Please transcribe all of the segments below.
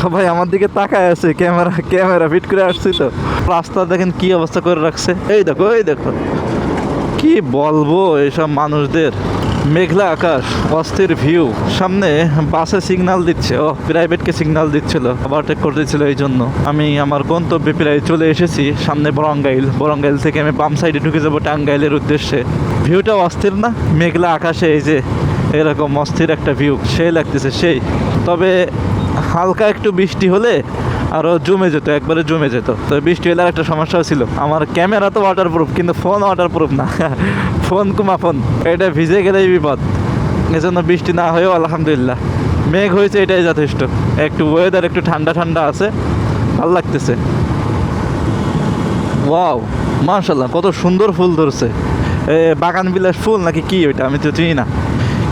সবাই আমার দিকে তাকায় আছে, ক্যামেরা ক্যামেরা ফিট করে আসছি তো। রাস্তা দেখেন কি অবস্থা করে রাখছে, এই দেখো এই দেখো। কি বলবো এইসব মানুষদের। মেঘলা আকাশ, অস্থির ভিউ, সামনে বাসে সিগন্যাল দিচ্ছে, ও প্রাইভেটকে সিগন্যাল দিচ্ছিল, ওভারটেক করতেছিল। এই জন্য আমি আমার গন্তব্যে প্রায় চলে এসেছি। সামনে বরঙ্গাইল, বরঙ্গাইল থেকে আমি বাম সাইডে ঢুকে যাবো টাঙ্গাইলের উদ্দেশ্যে। ভিউটা অস্থির না? মেঘলা আকাশে এই যে এরকম অস্থির একটা ভিউ, সেই লাগতেছে সেই। তবে হালকা একটু বৃষ্টি হলে আরও জমে যেত, একবারে জমে যেত। তো বৃষ্টি হলে একটা সমস্যাও ছিল, আমার ক্যামেরা তো ওয়াটারপ্রুফ কিন্তু ফোন ওয়াটারপ্রুফ না। ফোন কুমা ফোন, এটা ভিজে গেলেই বিপদ। এজন্য বৃষ্টি না হয়েও আলহামদুলিল্লাহ মেঘ হয়েছে, এটাই যথেষ্ট। একটু ওয়েদার একটু ঠান্ডা ঠান্ডা আছে, ভালো লাগতেছে। ওয়াও, মাশাআল্লাহ, কত সুন্দর ফুল ধরছে। বাগান বিলাস ফুল নাকি কি ওইটা, আমি তো চিনি না।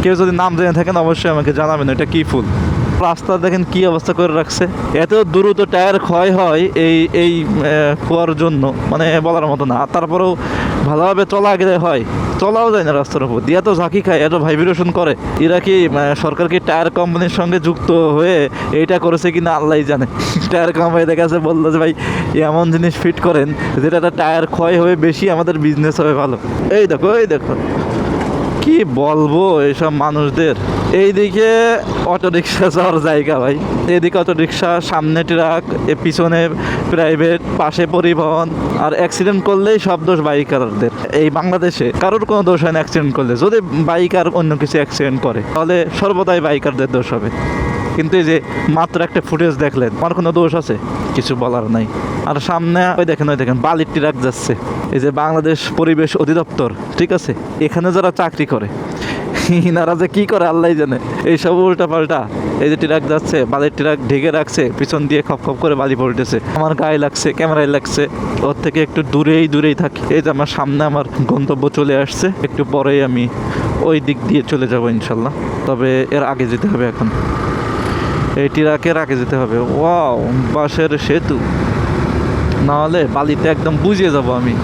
কেউ যদি নাম জেনে থাকেন অবশ্যই আমাকে জানাবেন এটা কি ফুল। রাস্তা দেখেন কি অবস্থা করে রাখছে। এত দ্রুত টায়ার ক্ষয় হয় এই কুয়ার জন্য, মানে বলার মতো না। তারপরেও ভালোভাবে চলা গেলে হয়, চলাও যায় না রাস্তার উপর দিয়ে। এত ঝাঁকি খায়, এত ভাইব্রেশন করে। এরা কি সরকার কি টায়ার কোম্পানির সঙ্গে যুক্ত হয়ে এইটা করেছে কিনা আল্লাহই জানে। টায়ার কোম্পানি দেখা যাচ্ছে বললো যে ভাই এমন জিনিস ফিট করেন যেটা টায়ার ক্ষয় হয়ে বেশি, আমাদের বিজনেস হবে ভালো। এই দেখো এই দেখো, কি বলবো এইসব মানুষদের। এইদিকে অটোরিকশা যাওয়ার জায়গা ভাই, এইদিকে অটোরিকশা, সামনে ট্রাক, পিছনে প্রাইভেট, পাশে পরিবহন। আর অ্যাক্সিডেন্ট করলেই সব দোষ বাইকারদের। এই বাংলাদেশে কারোর কোনো দোষ হয় না অ্যাক্সিডেন্ট করলে। যদি বাইকার অন্য কিছু অ্যাক্সিডেন্ট করে তাহলে সর্বদাই বাইকারদের দোষ হবে। কিন্তু এই যে মাত্র একটা ফুটেজ দেখলেন, আমার কোনো দোষ আছে? কিছু বলার নাই। আর সামনে ওই দেখেন বালির ট্রাক যাচ্ছে। এই যে বাংলাদেশ পরিবেশ অধিদপ্তর, ঠিক আছে, এখানে যারা চাকরি করে ইনারা যে কি করে আল্লাহ জানে। এইসব উল্টা পাল্টা। এই যে ট্রাক যাচ্ছে, বালির ট্রাক ঢেকে রাখছে, পিছন দিয়ে খপ খপ করে বালি পড়তেছে, আমার গায়ে লাগছে, ক্যামেরায় লাগছে। ওর থেকে একটু দূরেই থাকি। এই যে আমার সামনে আমার গন্তব্য চলে আসছে, একটু পরেই আমি ওই দিক দিয়ে চলে যাব ইনশাল্লাহ। তবে এর আগে যেতে হবে, এখন এই ট্রাকের আগে যেতে হবে। ওয়াও, বাঁশের সেতু, নাহলে বালিতে একদম বুঝিয়ে যাব আমি।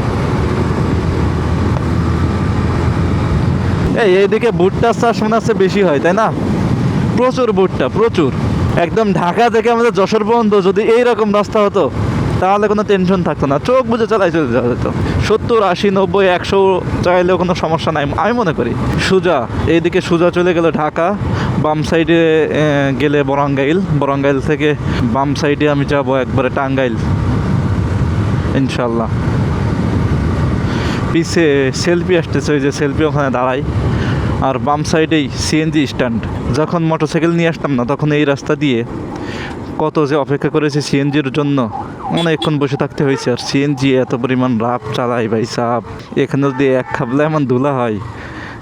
এইদিকে ভুট্টা চাষ মনে হচ্ছে বেশি হয়, তাই না? প্রচুর ভুট্টা, প্রচুর। একদম ঢাকা থেকে আমাদের যশোর পর্যন্ত যদি এইরকম রাস্তা হতো তাহলে কোনো টেনশন থাকতো না, চোখ বুঝে চালাই চলে যাওয়া যেত। 70, 80, 90, 100 চাইলেও কোনো সমস্যা নাই আমি মনে করি। সোজা এইদিকে সোজা চলে গেল ঢাকা, বাম সাইডে গেলে বরঙ্গাইল, বরঙ্গাইল থেকে বাম সাইডে আমি যাব একবারে টাঙ্গাইল ইনশাল্লাহ। পিছে সেলফি আসতেছে, ওই যে সেলফি ওখানে দাঁড়াই। আর বাম সাইডেই সিএনজি স্ট্যান্ড। যখন মোটরসাইকেল নিয়ে আসতাম না তখন এই রাস্তা দিয়ে কত যে অপেক্ষা করেছি সিএনজির জন্য, অনেকক্ষণ বসে থাকতে হয়েছে। আর সিএনজি এত পরিমাণ রাফ চালাই ভাই সাপ, এখানে যদি এক খাবলা এমন ধুলা হয়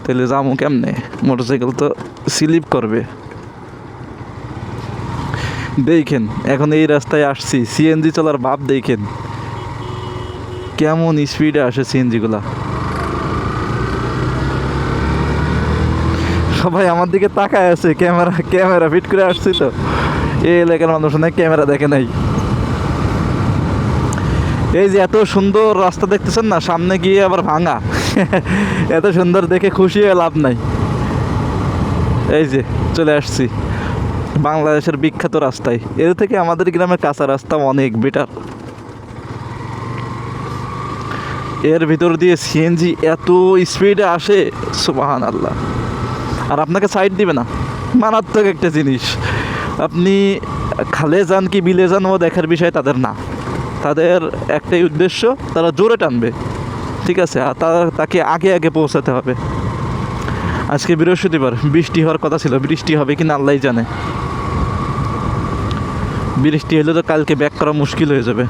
তাহলে যাবো কেমনে? মোটরসাইকেল তো স্লিপ করবে। দেখেন এখন এই রাস্তায় আসছি, সিএনজি চলার ভাব দেখেন কেমন স্পিডে আসে সিএনজিগুলা। সবাই আমার দিকে তাকায় আছে, ক্যামেরা ফিট করে আসছি তো। এই এলাকার মানুষ অনেক ক্যামেরা দেখে নাই। এই যে এত সুন্দর রাস্তা দেখতেছেন না, সামনে গিয়ে আবার ভাঙা। এত সুন্দর দেখে খুশি হয়ে লাভ নাই। এই যে চলে আসছি বাংলাদেশের বিখ্যাত রাস্তায়। এর থেকে আমাদের গ্রামের কাঁচা রাস্তা অনেক বেটার। এর ভিতর দিয়ে সিএনজি এত স্পিডে আসে, সুবহানাল্লাহ। আর আপনাকে সাইড দিবে না, মারাত্মক একটা জিনিস। আপনি খালে যান কি বিলে যান ও দেখার বিষয় তাদের না, তাদের একটাই উদ্দেশ্য, তারা জোরে টানবে, ঠিক আছে। আর তাকে আগে পৌঁছাতে হবে। আজকে বৃহস্পতিবার, বৃষ্টি হওয়ার কথা ছিল, বৃষ্টি হবে কিনা আল্লাহই জানে। বৃষ্টি হলে তো কালকে ব্যাক করা মুশকিল হয়ে যাবে।